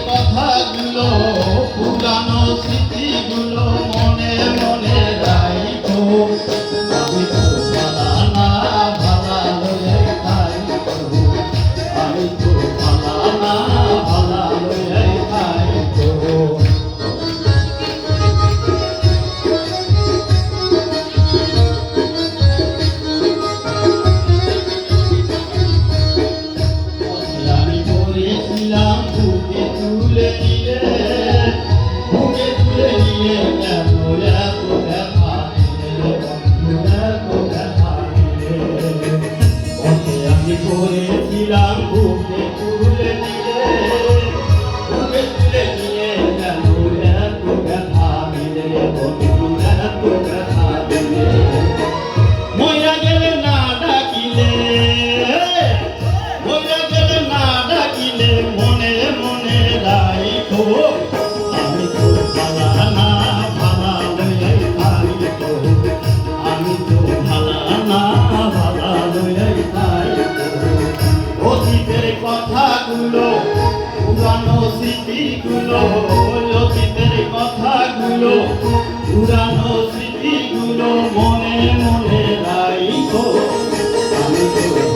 কথাগুলো পুরানো স্মৃতিগুলো মনে মনে রাখো আমি তো ভালা না ভালা লয়ে খাইতো আমি তো ভালা না ভালা লয়ে খাইতো আমি বলেছিলাম বুকে তুলে নিয়ে কেন এত ব্যথা নিলে বন্ধু এত ব্যথা নিলে আমি বলেছিলাম বুকে তুলে নিয়ে কেন এত ব্যথা নিলে বন্ধু এত ব্যথা নিলে মইরা গেলে না ডাকিলে মনে মনে রাইখো আমি তো ভালা না ভালা লয়ে খাইতো আমি তো ভালা না ভালা লয়ে খাইতো অতীতের কথাগুলো পুরানো স্মৃতিগুলো অতীতের কথাগুলো পুরানো স্মৃতিগুলো মনে মনে রাইখো আমি তো